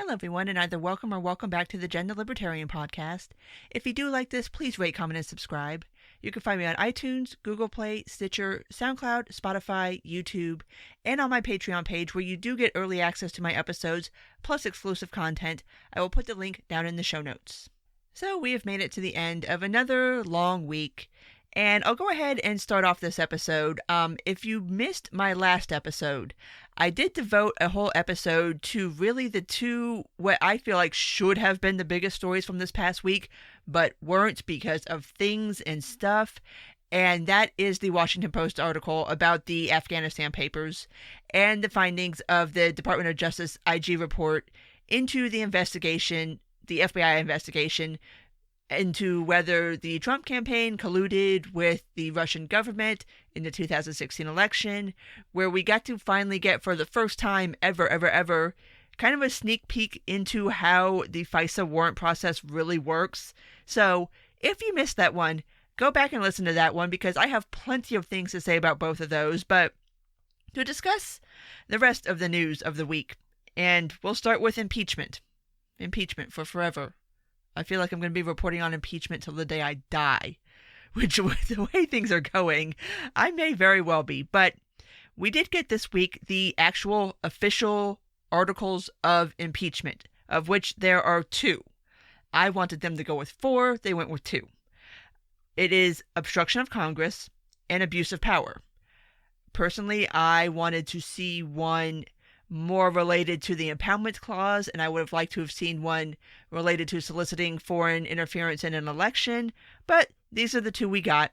Hello, everyone, and either welcome or welcome back to the Gender Libertarian Podcast. If you do like this, please rate, comment, and subscribe. You can find me on iTunes, Google Play, Stitcher, SoundCloud, Spotify, YouTube, and on my Patreon page where you do get early access to my episodes, plus exclusive content. I will put the link down in the show notes. So we have made it to the end of another long week, and I'll go ahead and start off this episode. If you missed my last episode, I did devote a whole episode to really the two, what I feel like should have been the biggest stories from this past week, but weren't because of things and stuff. And that is the Washington Post article about the Afghanistan papers and the findings of the Department of Justice IG report into the investigation, the FBI investigation, into whether the Trump campaign colluded with the Russian government in the 2016 election, where we got to finally get, for the first time ever, kind of a sneak peek into how the FISA warrant process really works. So if you missed that one, go back and listen to that one, because I have plenty of things to say about both of those. But to discuss the rest of the news of the week, and we'll start with impeachment. Impeachment for forever. I feel like I'm going to be reporting on impeachment till the day I die, which, with the way things are going, I may very well be. But we did get this week the actual official articles of impeachment, of which there are 2. I wanted them to go with 4. They went with 2. It is obstruction of Congress and abuse of power. Personally, I wanted to see one more related to the impoundment clause, and I would have liked to have seen one related to soliciting foreign interference in an election, but these are the 2 we got.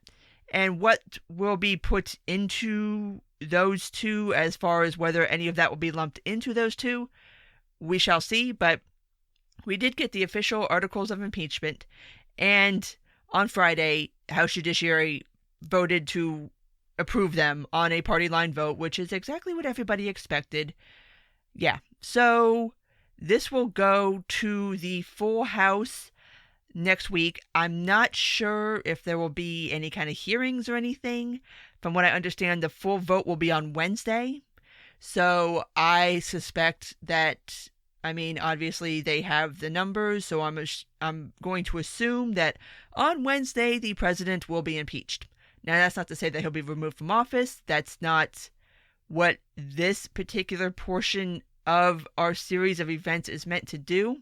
And what will be put into those 2, as far as whether any of that will be lumped into those 2, we shall see. But we did get the official articles of impeachment, and on Friday, House Judiciary voted to approve them on a party line vote, which is exactly what everybody expected. Yeah, so this will go to the full House next week. I'm not sure if there will be any kind of hearings or anything. From what I understand, the full vote will be on Wednesday. So I suspect that, obviously they have the numbers, so I'm going to assume that on Wednesday the president will be impeached. Now, that's not to say that he'll be removed from office. That's not what this particular portion of our series of events is meant to do.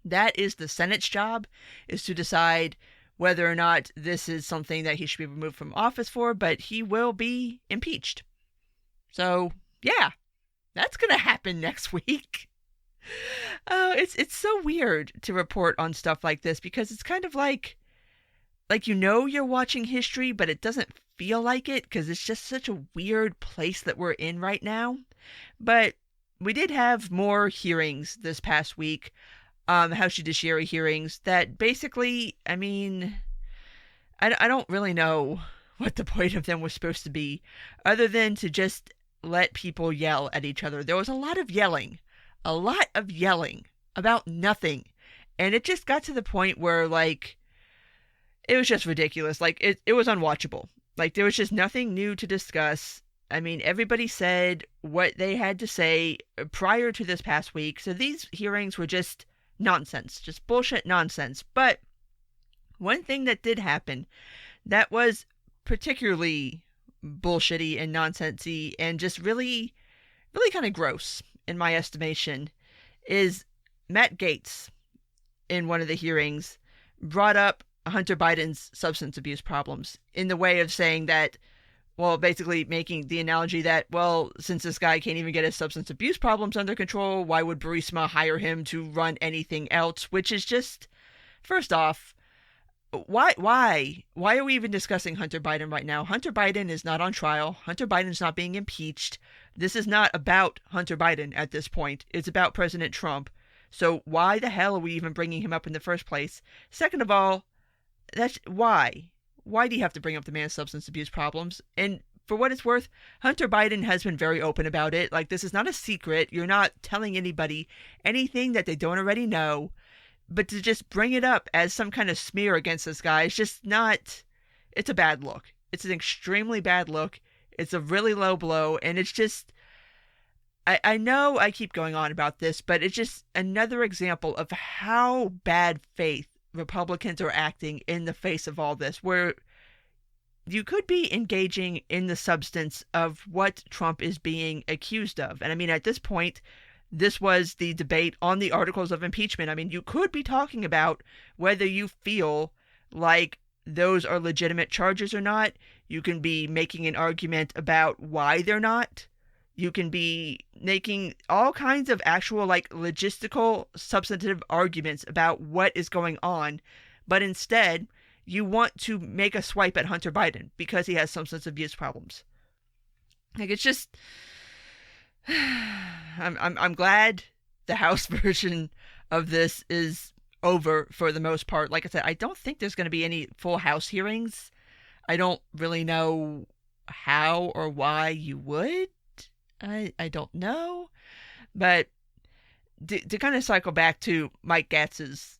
That is the Senate's job, is to decide whether or not this is something that he should be removed from office for, but he will be impeached. So, yeah, that's going to happen next week. It's so weird to report on stuff like this, because it's kind of like you're watching history, but it doesn't feel like it, because it's just such a weird place that we're in right now. But we did have more hearings this past week, House Judiciary hearings, that basically, I don't really know what the point of them was supposed to be, other than to just let people yell at each other. There was a lot of yelling about nothing, and it just got to the point where, it was just ridiculous. It was unwatchable. There was just nothing new to discuss. Everybody said what they had to say prior to this past week. So these hearings were just nonsense, just bullshit nonsense. But one thing that did happen that was particularly bullshitty and nonsensy and just really, really kind of gross, in my estimation, is Matt Gaetz, in one of the hearings, brought up Hunter Biden's substance abuse problems in the way of saying that, well, basically making the analogy that, well, since this guy can't even get his substance abuse problems under control, why would Burisma hire him to run anything else? Which is just, first off, why are we even discussing Hunter Biden right now? Hunter Biden is not on trial. Hunter Biden's not being impeached. This is not about Hunter Biden at this point. It's about President Trump. So why the hell are we even bringing him up in the first place? Second of all, that's why. Why do you have to bring up the man's substance abuse problems? And for what it's worth, Hunter Biden has been very open about it. This is not a secret. You're not telling anybody anything that they don't already know. But to just bring it up as some kind of smear against this guy is just not... It's a bad look. It's an extremely bad look. It's a really low blow. And it's just... I know I keep going on about this, but it's just another example of how bad faith Republicans are acting in the face of all this, where you could be engaging in the substance of what Trump is being accused of. And I mean, at this point, this was the debate on the articles of impeachment. I mean, you could be talking about whether you feel like those are legitimate charges or not. You can be making an argument about why they're not. You can be making all kinds of actual, like, logistical, substantive arguments about what is going on. But instead, you want to make a swipe at Hunter Biden because he has substance abuse problems. Like, it's just... I'm glad the House version of this is over for the most part. Like I said, I don't think there's going to be any full House hearings. I don't really know how or why you would. I don't know. But to kind of cycle back to Mike Gaetz's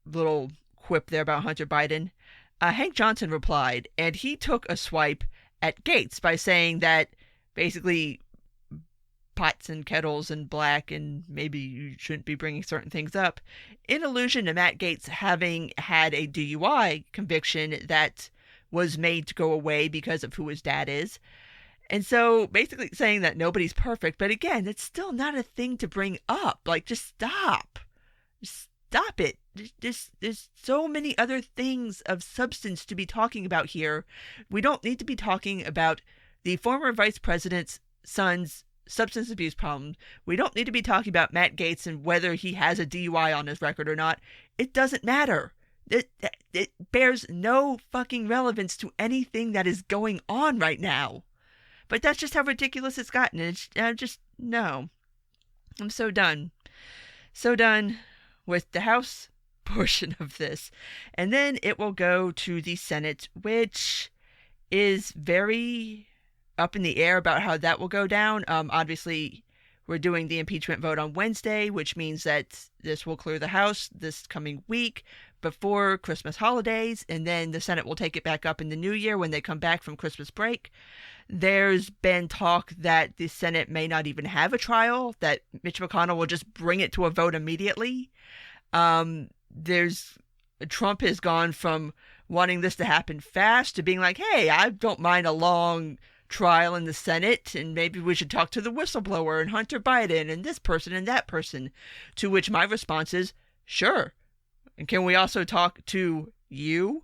little quip there about Hunter Biden, Hank Johnson replied, and he took a swipe at Gaetz by saying that basically pots and kettles and black, and maybe you shouldn't be bringing certain things up, in allusion to Matt Gaetz having had a DUI conviction that was made to go away because of who his dad is. And so basically saying that nobody's perfect, but again, it's still not a thing to bring up. Like, just stop. Just stop it. There's so many other things of substance to be talking about here. We don't need to be talking about the former vice president's son's substance abuse problem. We don't need to be talking about Matt Gaetz and whether he has a DUI on his record or not. It doesn't matter. It bears no fucking relevance to anything that is going on right now. But that's just how ridiculous it's gotten. No. I'm so done. So done with the House portion of this. And then it will go to the Senate, which is very up in the air about how that will go down. Obviously, we're doing the impeachment vote on Wednesday, which means that this will clear the House this coming week before Christmas holidays, and then the Senate will take it back up in the new year when they come back from Christmas break. There's been talk that the Senate may not even have a trial, that Mitch McConnell will just bring it to a vote immediately. Trump has gone from wanting this to happen fast to being like, hey, I don't mind a long trial in the Senate, and maybe we should talk to the whistleblower and Hunter Biden and this person and that person. To which my response is, sure. And can we also talk to you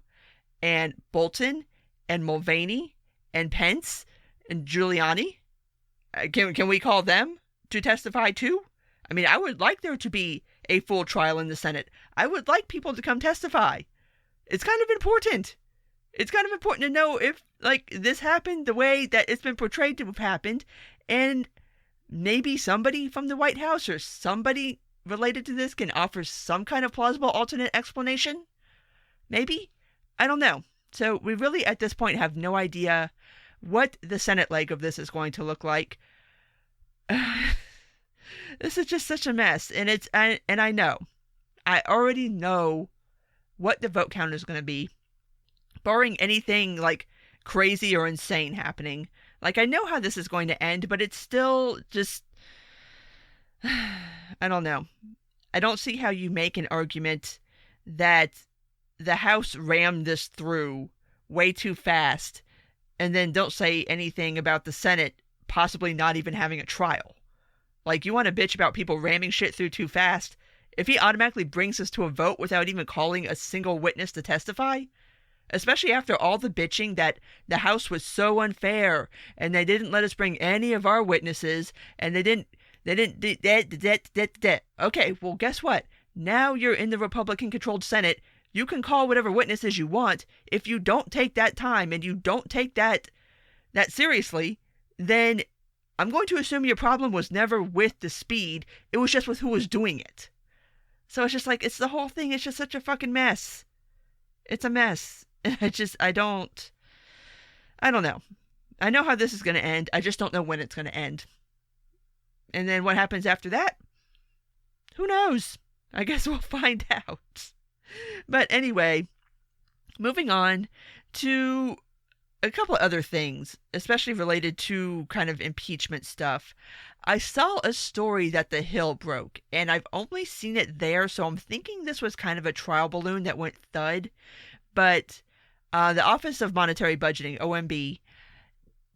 and Bolton and Mulvaney and Pence and Giuliani? Can we call them to testify too? I mean, I would like there to be a full trial in the Senate. I would like people to come testify. It's kind of important. It's kind of important to know if, like, this happened the way that it's been portrayed to have happened, and maybe somebody from the White House or somebody related to this can offer some kind of plausible alternate explanation. Maybe? I don't know. So we really, at this point, have no idea what the Senate leg of this is going to look like. This is just such a mess, and I know. I already know what the vote count is going to be, barring anything like crazy or insane happening. Like, I know how this is going to end, but it's still just, I don't know. I don't see how you make an argument that the House rammed this through way too fast and then don't say anything about the Senate possibly not even having a trial. Like, you want to bitch about people ramming shit through too fast? If he automatically brings us to a vote without even calling a single witness to testify, especially after all the bitching that the House was so unfair and they didn't let us bring any of our witnesses and they didn't. Okay, well, guess what? Now you're in the Republican-controlled Senate. You can call whatever witnesses you want. If you don't take that time and you don't take that seriously, then I'm going to assume your problem was never with the speed. It was just with who was doing it. So it's just like, it's the whole thing. It's just such a fucking mess. It's a mess. I don't know. I know how this is going to end. I just don't know when it's going to end. And then what happens after that? Who knows? I guess we'll find out. But anyway, moving on to a couple of other things, especially related to kind of impeachment stuff. I saw a story that The Hill broke, and I've only seen it there, so I'm thinking this was kind of a trial balloon that went thud. But the Office of Monetary Budgeting, OMB,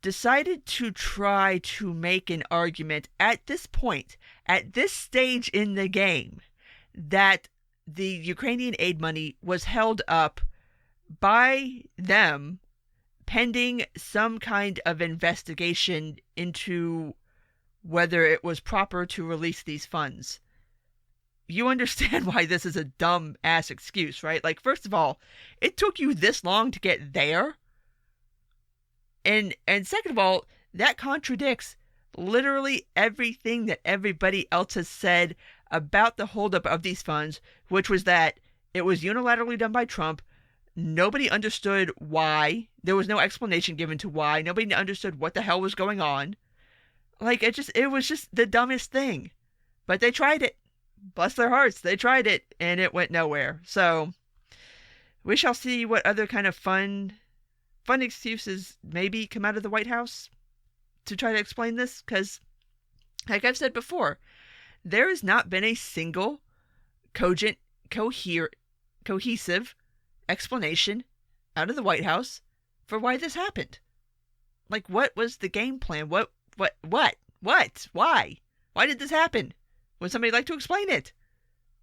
decided to try to make an argument at this point, at this stage in the game, that the Ukrainian aid money was held up by them pending some kind of investigation into whether it was proper to release these funds. You understand why this is a dumb ass excuse, right? Like, first of all, it took you this long to get there. And second of all, that contradicts literally everything that everybody else has said about the holdup of these funds, which was that it was unilaterally done by Trump. Nobody understood why. There was no explanation given to why. Nobody understood what the hell was going on. Like, it was just the dumbest thing. But they tried it. Bless their hearts, they tried it, and it went nowhere. So, we shall see what other kind of fun excuses maybe come out of the White House to try to explain this, because, like I've said before, there has not been a single cogent, cohesive explanation out of the White House for why this happened. Like, what was the game plan? Why? Why did this happen? Would somebody like to explain it?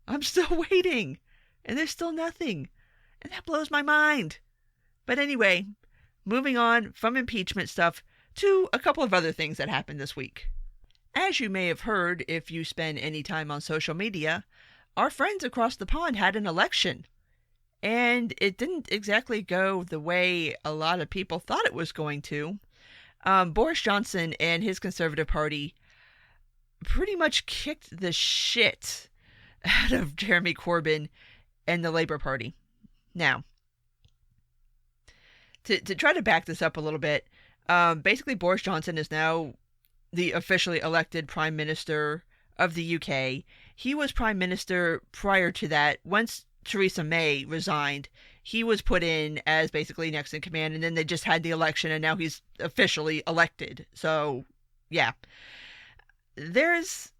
I'm still waiting, and there's still nothing, and that blows my mind. But anyway, moving on from impeachment stuff to a couple of other things that happened this week. As you may have heard if you spend any time on social media, our friends across the pond had an election. And it didn't exactly go the way a lot of people thought it was going to. Boris Johnson and his Conservative Party pretty much kicked the shit out of Jeremy Corbyn and the Labour Party. Now, to try to back this up a little bit, basically Boris Johnson is now the officially elected Prime Minister of the UK. He was Prime Minister prior to that. Once Theresa May resigned, he was put in as basically next in command, and then they just had the election, and now he's officially elected. So, yeah. There's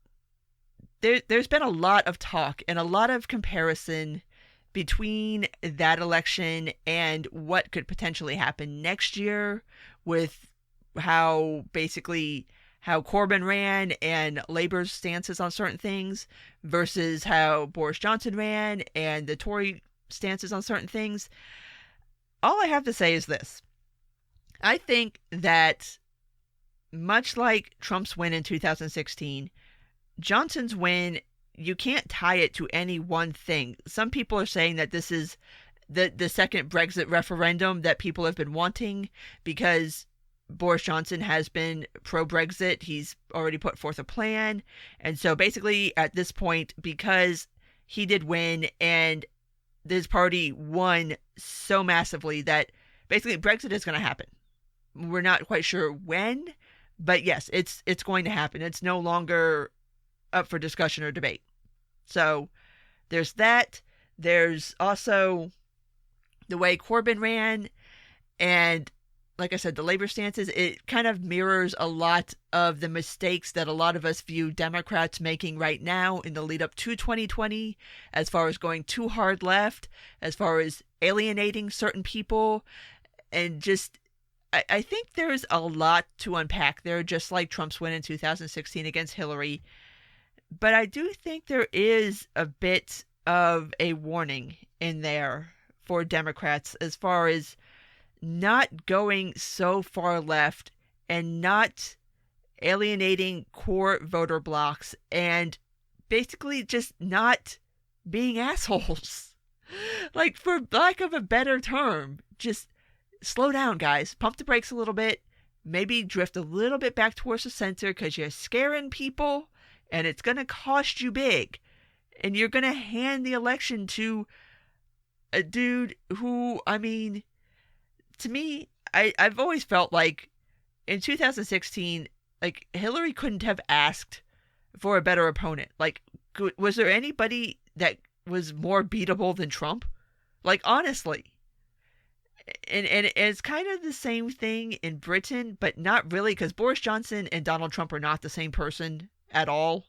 been a lot of talk and a lot of comparison between that election and what could potentially happen next year, with how Corbyn ran and Labour's stances on certain things versus how Boris Johnson ran and the Tory stances on certain things. All I have to say is this. I think that much like Trump's win in 2016, Johnson's win, you can't tie it to any one thing. Some people are saying that this is the second Brexit referendum that people have been wanting because Boris Johnson has been pro-Brexit. He's already put forth a plan. And so basically at this point, because he did win and this party won so massively, that basically Brexit is going to happen. We're not quite sure when, but yes, it's going to happen. It's no longer up for discussion or debate. So there's that. There's also the way Corbyn ran, and like I said, the Labour stances, it kind of mirrors a lot of the mistakes that a lot of us view Democrats making right now in the lead up to 2020, as far as going too hard left, as far as alienating certain people, and just, I think there's a lot to unpack there, just like Trump's win in 2016 against Hillary. But I do think there is a bit of a warning in there for Democrats as far as not going so far left and not alienating core voter blocks and basically just not being assholes. Like, for lack of a better term, just slow down, guys. Pump the brakes a little bit. Maybe drift a little bit back towards the center because you're scaring people and it's going to cost you big. And you're going to hand the election to a dude who, I mean, to me, I've always felt like in 2016, like, Hillary couldn't have asked for a better opponent. Like, was there anybody that was more beatable than Trump? Like, honestly. And it's kind of the same thing in Britain, but not really, because Boris Johnson and Donald Trump are not the same person at all.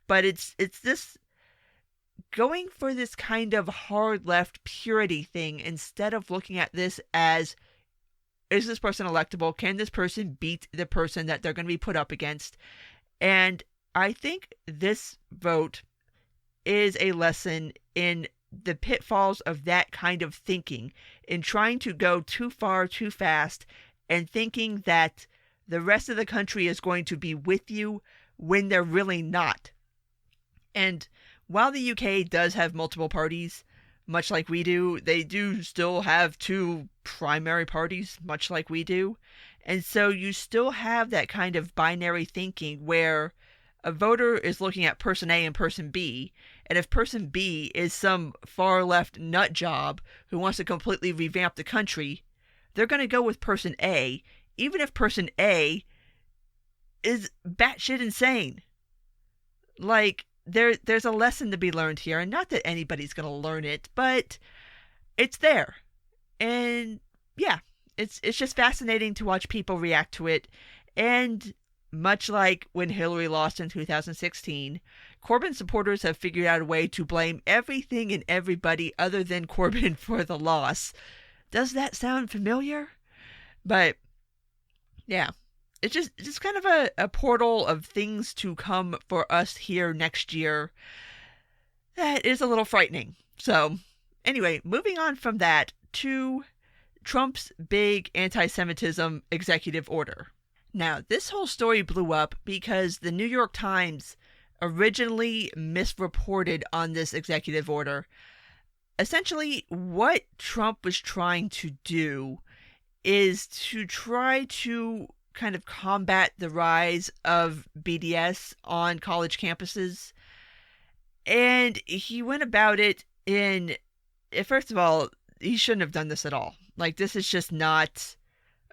But it's this going for this kind of hard left purity thing instead of looking at this as, is this person electable? Can this person beat the person that they're going to be put up against? And I think this vote is a lesson in the pitfalls of that kind of thinking, in trying to go too far too fast and thinking that the rest of the country is going to be with you when they're really not. And while the UK does have multiple parties, much like we do, they do still have two primary parties, much like we do. And so you still have that kind of binary thinking where a voter is looking at person A and person B, and if person B is some far left nut job who wants to completely revamp the country, they're going to go with person A, even if person A is batshit insane. Like, there's a lesson to be learned here, and not that anybody's going to learn it, but it's there. And yeah, it's just fascinating to watch people react to it. And much like when Hillary lost in 2016, Corbyn supporters have figured out a way to blame everything and everybody other than Corbyn for the loss. Does that sound familiar? But yeah, it's just kind of a portal of things to come for us here next year. That is a little frightening. So anyway, moving on from that to Trump's big anti-Semitism executive order. Now, this whole story blew up because the New York Times originally misreported on this executive order. Essentially, what Trump was trying to do is to try to kind of combat the rise of BDS on college campuses. And he went about it in, first of all, he shouldn't have done this at all. Like, this is just not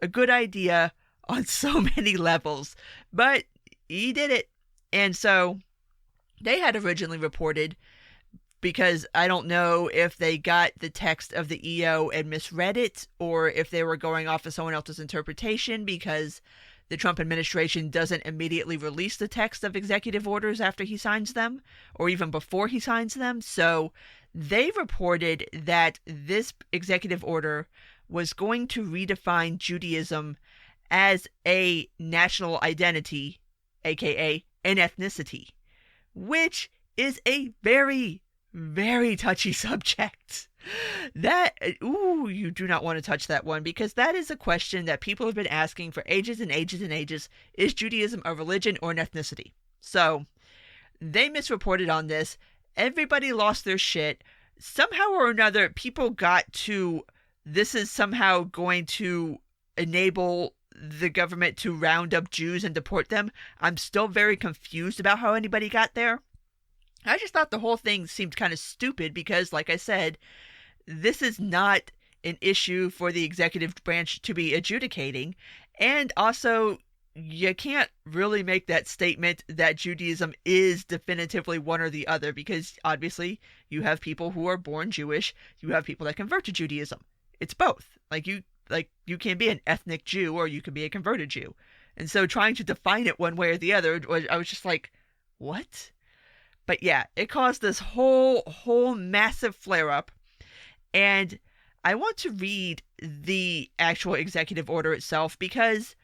a good idea on so many levels, but he did it. And so they had originally reported, because I don't know if they got the text of the EO and misread it, or if they were going off of someone else's interpretation, because the Trump administration doesn't immediately release the text of executive orders after he signs them, or even before he signs them. So they reported that this executive order was going to redefine Judaism as a national identity, aka an ethnicity, which is a very, very touchy subject. You do not want to touch that one, because that is a question that people have been asking for ages and ages and ages. Is Judaism a religion or an ethnicity? So they misreported on this. Everybody lost their shit. Somehow or another, people got to, this is somehow going to enable the government to round up Jews and deport them. I'm still very confused about how anybody got there. I just thought the whole thing seemed kind of stupid because, like I said, this is not an issue for the executive branch to be adjudicating. And also, you can't really make that statement that Judaism is definitively one or the other, because obviously you have people who are born Jewish, you have people that convert to Judaism. It's both. You can be an ethnic Jew or you can be a converted Jew. And so trying to define it one way or the other, I was just like, what? But yeah, it caused this whole massive flare-up. And I want to read the actual executive order itself, because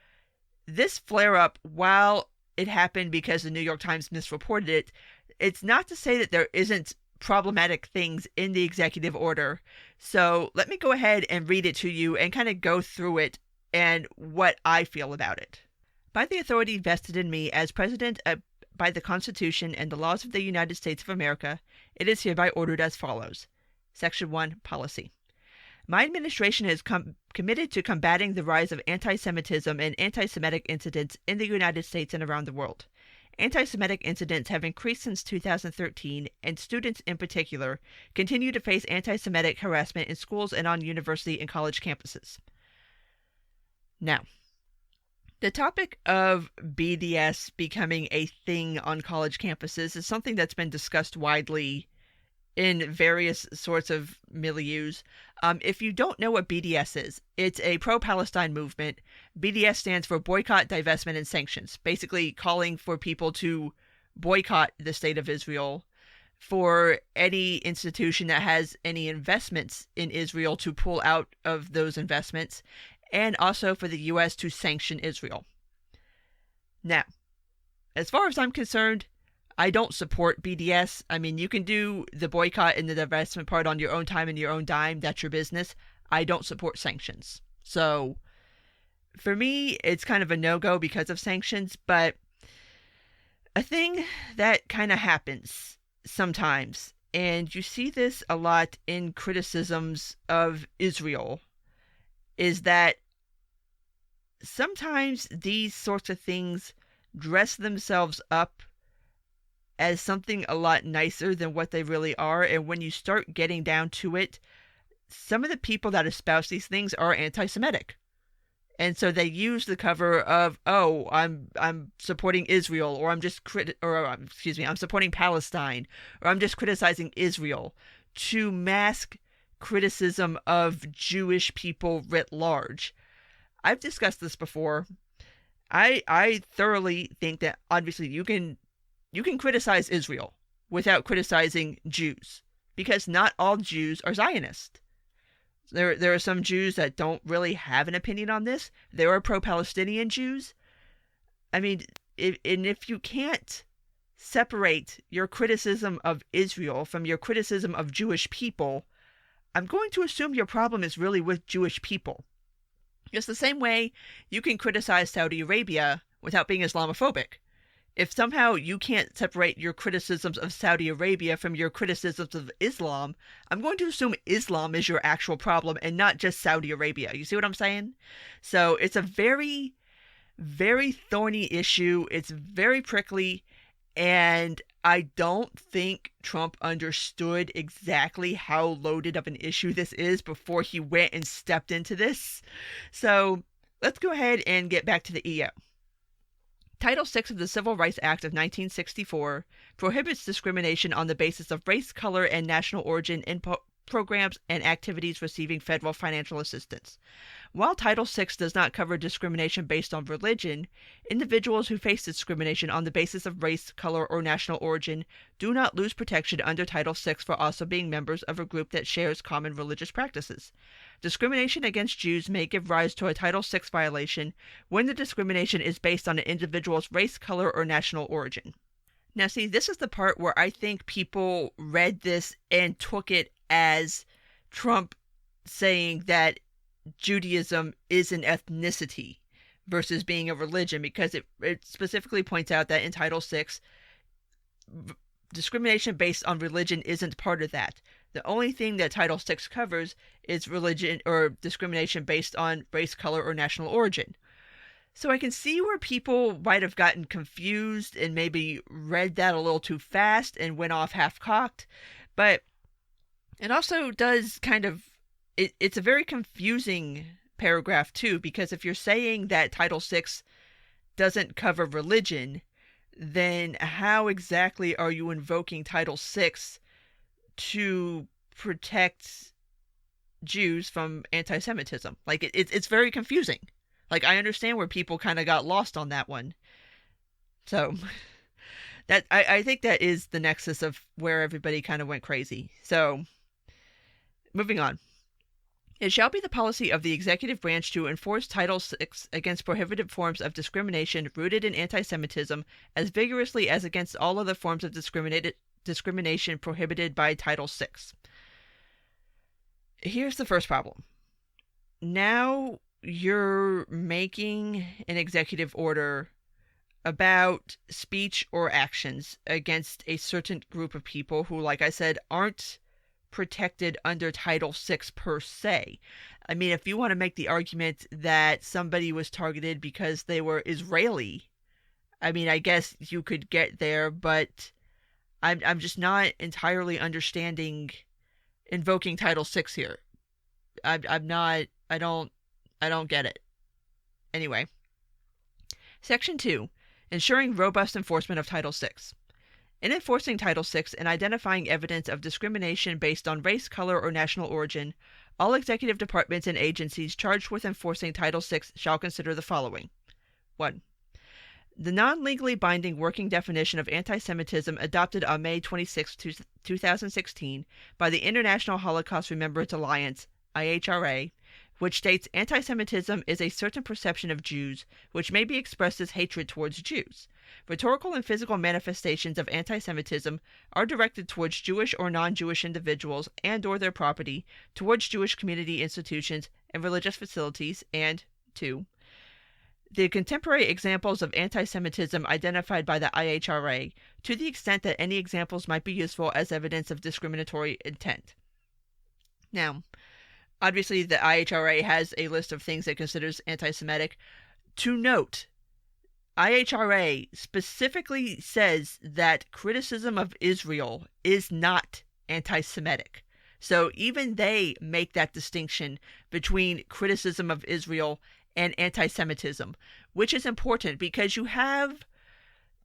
this flare-up, while it happened because the New York Times misreported it, it's not to say that there isn't problematic things in the executive order. So let me go ahead and read it to you and kind of go through it and what I feel about it. By the authority vested in me as President by the Constitution and the laws of the United States of America, it is hereby ordered as follows. Section 1, Policy. My administration is committed to combating the rise of anti-Semitism and anti-Semitic incidents in the United States and around the world. Anti-Semitic incidents have increased since 2013, and students in particular continue to face anti-Semitic harassment in schools and on university and college campuses. Now, the topic of BDS becoming a thing on college campuses is something that's been discussed widely in various sorts of milieus. If you don't know what BDS is, it's a pro-Palestine movement. BDS stands for Boycott, Divestment, and Sanctions, basically calling for people to boycott the state of Israel, for any institution that has any investments in Israel to pull out of those investments, and also for the U.S. to sanction Israel. Now, as far as I'm concerned, I don't support BDS. I mean, you can do the boycott and the divestment part on your own time and your own dime. That's your business. I don't support sanctions. So, for me, it's kind of a no-go because of sanctions, but a thing that kind of happens sometimes, and you see this a lot in criticisms of Israel, is that sometimes these sorts of things dress themselves up as something a lot nicer than what they really are, and when you start getting down to it, some of the people that espouse these things are anti-Semitic. And so they use the cover of, oh, I'm supporting Israel, or I'm supporting Palestine, or I'm just criticizing Israel, to mask criticism of Jewish people writ large. I've discussed this before. I thoroughly think that obviously you can criticize Israel without criticizing Jews, because not all Jews are Zionist. There are some Jews that don't really have an opinion on this. There are pro-Palestinian Jews. I mean, if you can't separate your criticism of Israel from your criticism of Jewish people, I'm going to assume your problem is really with Jewish people. Just the same way you can criticize Saudi Arabia without being Islamophobic. If somehow you can't separate your criticisms of Saudi Arabia from your criticisms of Islam, I'm going to assume Islam is your actual problem and not just Saudi Arabia. You see what I'm saying? So it's a very, very thorny issue. It's very prickly, and I don't think Trump understood exactly how loaded of an issue this is before he went and stepped into this. So let's go ahead and get back to the EO. Title VI of the Civil Rights Act of 1964 prohibits discrimination on the basis of race, color, and national origin in programs and activities receiving federal financial assistance. While Title VI does not cover discrimination based on religion, individuals who face discrimination on the basis of race, color, or national origin do not lose protection under Title VI for also being members of a group that shares common religious practices. Discrimination against Jews may give rise to a Title VI violation when the discrimination is based on an individual's race, color, or national origin. Now see, this is the part where I think people read this and took it as Trump saying that Judaism is an ethnicity versus being a religion, because it specifically points out that in Title VI, discrimination based on religion isn't part of that. The only thing that Title VI covers is religion or discrimination based on race, color, or national origin. So I can see where people might have gotten confused and maybe read that a little too fast and went off half-cocked, but it also does kind of, it's a very confusing paragraph too, because if you're saying that Title VI doesn't cover religion, then how exactly are you invoking Title VI to protect Jews from anti-Semitism? Like, it's very confusing. Like, I understand where people kind of got lost on that one. So, that I think that is the nexus of where everybody kind of went crazy. So, moving on. It shall be the policy of the executive branch to enforce Title VI against prohibited forms of discrimination rooted in anti-Semitism as vigorously as against all other forms of discrimination prohibited by Title VI. Here's the first problem. Now you're making an executive order about speech or actions against a certain group of people who, like I said, aren't protected under Title VI per se. I mean, if you want to make the argument that somebody was targeted because they were Israeli, I mean, I guess you could get there, but I'm just not entirely understanding invoking Title VI here. I don't get it. Anyway. Section 2. Ensuring robust enforcement of Title VI. In enforcing Title VI and identifying evidence of discrimination based on race, color, or national origin, all executive departments and agencies charged with enforcing Title VI shall consider the following. 1. The non-legally binding working definition of anti-Semitism adopted on May 26, 2016 by the International Holocaust Remembrance Alliance, IHRA, which states anti-Semitism is a certain perception of Jews which may be expressed as hatred towards Jews. Rhetorical and physical manifestations of anti-Semitism are directed towards Jewish or non-Jewish individuals and or their property, towards Jewish community institutions and religious facilities, and 2. The contemporary examples of anti-Semitism identified by the IHRA, to the extent that any examples might be useful as evidence of discriminatory intent. Now, obviously the IHRA has a list of things it considers anti-Semitic. To note, IHRA specifically says that criticism of Israel is not anti-Semitic. So even they make that distinction between criticism of Israel and anti-Semitism, which is important because you have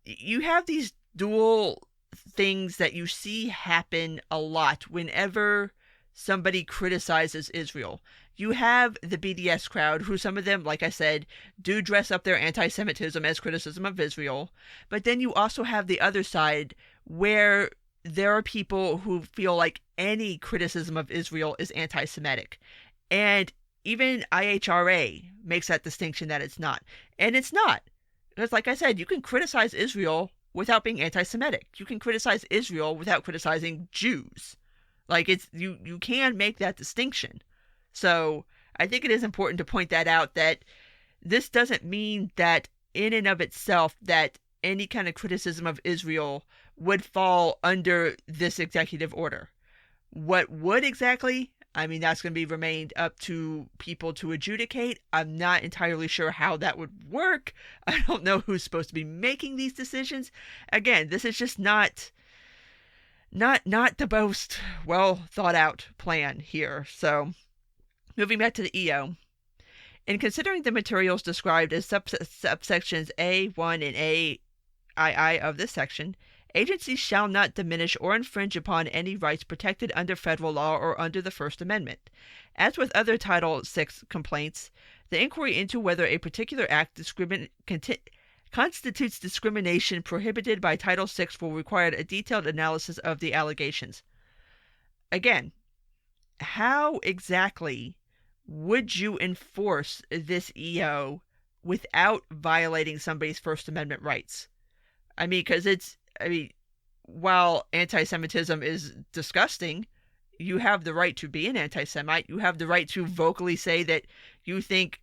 these dual things that you see happen a lot whenever somebody criticizes Israel. You have the BDS crowd, who some of them, like I said, do dress up their anti-Semitism as criticism of Israel. But then you also have the other side where there are people who feel like any criticism of Israel is anti-Semitic. And even IHRA makes that distinction that it's not. And it's not. Because like I said, you can criticize Israel without being anti-Semitic. You can criticize Israel without criticizing Jews. Like, it's you can make that distinction. So I think it is important to point that out, that this doesn't mean that in and of itself that any kind of criticism of Israel would fall under this executive order. What would exactly? I mean, that's going to be remained up to people to adjudicate. I'm not entirely sure how that would work. I don't know who's supposed to be making these decisions. Again, this is just not the most well thought out plan here. So moving back to the EO. In considering the materials described as subsections A1 and AII of this section, agencies shall not diminish or infringe upon any rights protected under federal law or under the First Amendment. As with other Title VI complaints, the inquiry into whether a particular act constitutes discrimination prohibited by Title VI will require a detailed analysis of the allegations. Again, how exactly would you enforce this EO without violating somebody's First Amendment rights? I mean, because while anti-Semitism is disgusting, you have the right to be an anti-Semite. You have the right to vocally say that you think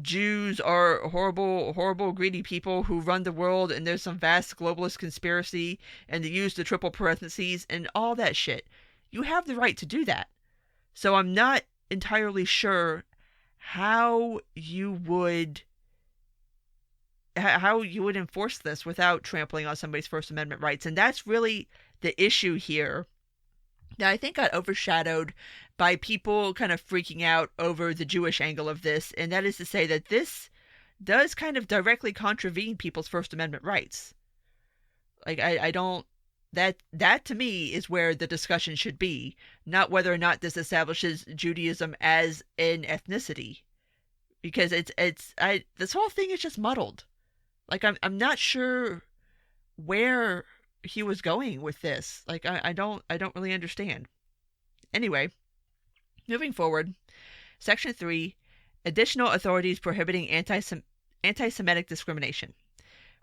Jews are horrible, horrible, greedy people who run the world, and there's some vast globalist conspiracy, and they use the triple parentheses and all that shit. You have the right to do that. So I'm not entirely sure how you would enforce this without trampling on somebody's First Amendment rights. And that's really the issue here that I think got overshadowed by people kind of freaking out over the Jewish angle of this. And that is to say that this does kind of directly contravene people's First Amendment rights. Like, I don't, that to me is where the discussion should be, not whether or not this establishes Judaism as an ethnicity. Because this whole thing is just muddled. Like, I'm not sure where he was going with this. Like, I don't really understand. Anyway, moving forward, Section 3, additional authorities prohibiting anti-Semitic discrimination.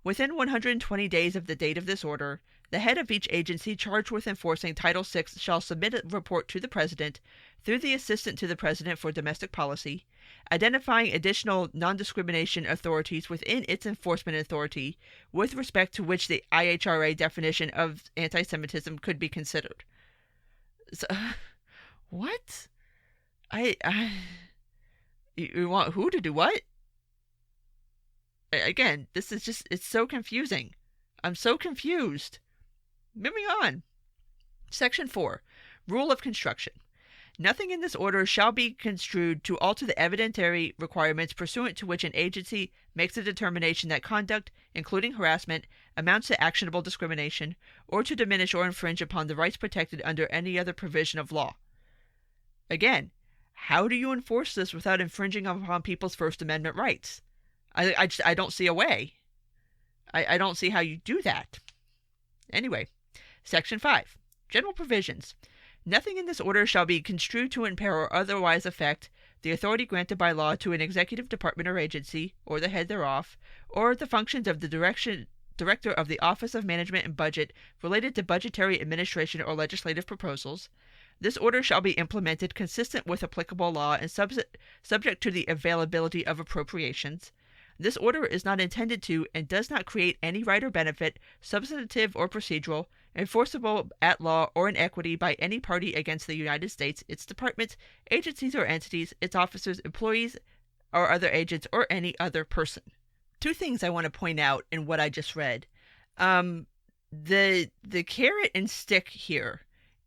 Within 120 days of the date of this order, the head of each agency charged with enforcing Title VI shall submit a report to the President, through the Assistant to the President for Domestic Policy, identifying additional non-discrimination authorities within its enforcement authority with respect to which the IHRA definition of anti-Semitism could be considered. So, what? You want who to do what? Again, this is just, it's so confusing. I'm so confused. Moving on. Section 4, Rule of Construction. Nothing in this order shall be construed to alter the evidentiary requirements pursuant to which an agency makes a determination that conduct, including harassment, amounts to actionable discrimination, or to diminish or infringe upon the rights protected under any other provision of law. Again, how do you enforce this without infringing upon people's First Amendment rights? I don't see a way. I don't see how you do that. Anyway, Section 5. General Provisions. Nothing in this order shall be construed to impair or otherwise affect the authority granted by law to an executive department or agency, or the head thereof, or the functions of the Director of the Office of Management and Budget related to budgetary administration or legislative proposals. This order shall be implemented consistent with applicable law and subject to the availability of appropriations. This order is not intended to and does not create any right or benefit, substantive or procedural, enforceable at law or in equity by any party against the United States, its departments, agencies or entities, its officers, employees, or other agents, or any other person. Two things I want to point out in what I just read. The carrot and stick here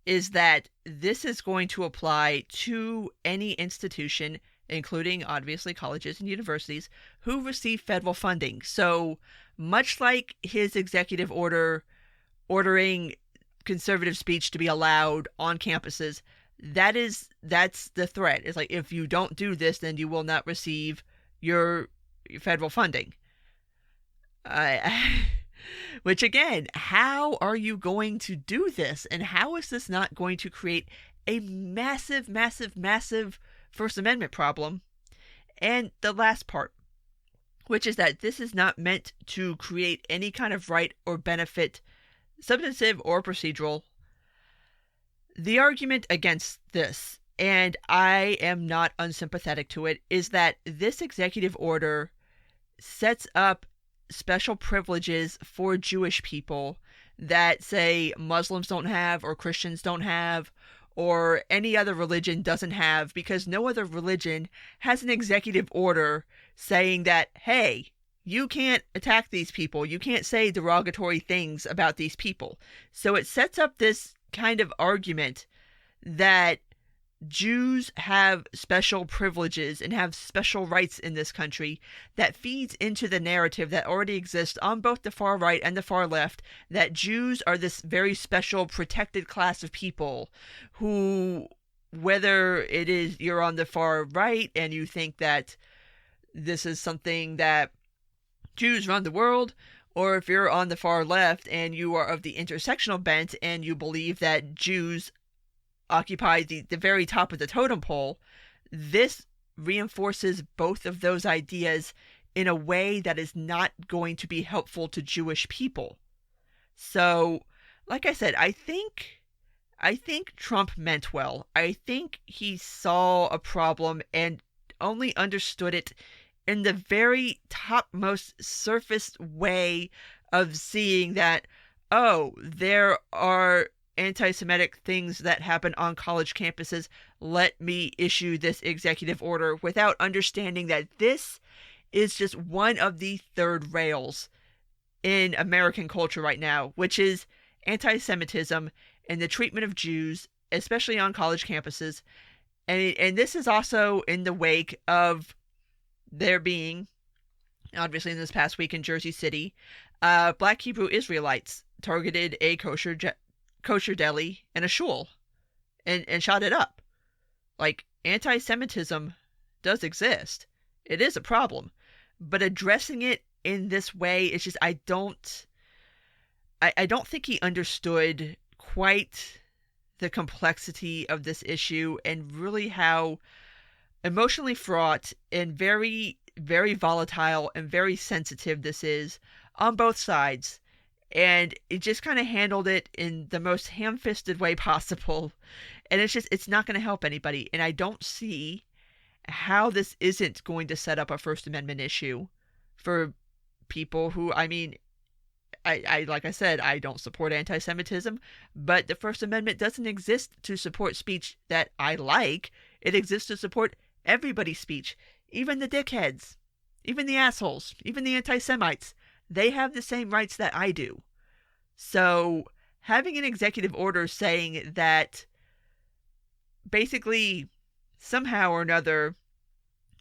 is that this is going to apply to any institution, including obviously colleges and universities, who receive federal funding. So much like his executive order ordering conservative speech to be allowed on campuses, that's the threat. It's like, if you don't do this, then you will not receive your federal funding. Which again, how are you going to do this? And how is this not going to create a massive, massive, massive First Amendment problem? And the last part, which is that this is not meant to create any kind of right or benefit, substantive or procedural. The argument against this, and I am not unsympathetic to it, is that this executive order sets up special privileges for Jewish people that, say, Muslims don't have, or Christians don't have, or any other religion doesn't have, because no other religion has an executive order saying that, hey, you can't attack these people, you can't say derogatory things about these people. So it sets up this kind of argument that Jews have special privileges and have special rights in this country that feeds into the narrative that already exists on both the far right and the far left, that Jews are this very special protected class of people who, whether it is you're on the far right and you think that this is something that Jews run the world, or if you're on the far left and you are of the intersectional bent and you believe that Jews occupy the very top of the totem pole, this reinforces both of those ideas in a way that is not going to be helpful to Jewish people. So, like I said, I think Trump meant well. I think he saw a problem and only understood it in the very topmost surface way of seeing that, oh, there are anti-Semitic things that happen on college campuses. Let me issue this executive order, without understanding that this is just one of the third rails in American culture right now, which is anti-Semitism and the treatment of Jews, especially on college campuses. And this is also in the wake of there being, obviously in this past week in Jersey City, Black Hebrew Israelites targeted a kosher deli and a shul and shot it up. Like, anti-Semitism does exist. It is a problem. But addressing it in this way, it's just, I don't think he understood quite the complexity of this issue and really how emotionally fraught and very, very volatile and very sensitive this is on both sides. And it just kind of handled it in the most ham-fisted way possible. And it's not going to help anybody. And I don't see how this isn't going to set up a First Amendment issue for people who, I mean, I like I said, I don't support anti-Semitism, but the First Amendment doesn't exist to support speech that I like. It exists to support everybody's speech, even the dickheads, even the assholes, even the anti-Semites. They have the same rights that I do. So having an executive order saying that basically, somehow or another,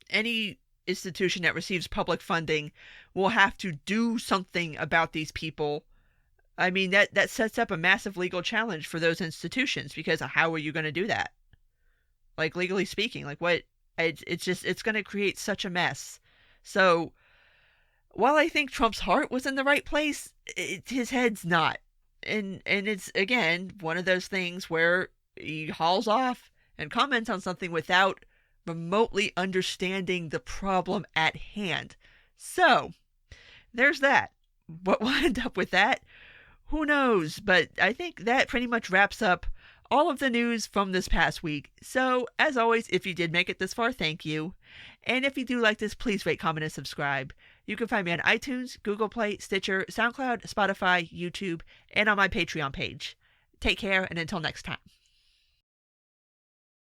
any institution that receives public funding will have to do something about these people. I mean, that sets up a massive legal challenge for those institutions, because how are you going to do that? Like, legally speaking, like what? It's going to create such a mess. So, while I think Trump's heart was in the right place, his head's not. And it's, again, one of those things where he hauls off and comments on something without remotely understanding the problem at hand. So, there's that. What will end up with that? Who knows? But I think that pretty much wraps up all of the news from this past week. So, as always, if you did make it this far, thank you. And if you do like this, please rate, comment, and subscribe. You can find me on iTunes, Google Play, Stitcher, SoundCloud, Spotify, YouTube, and on my Patreon page. Take care, and until next time.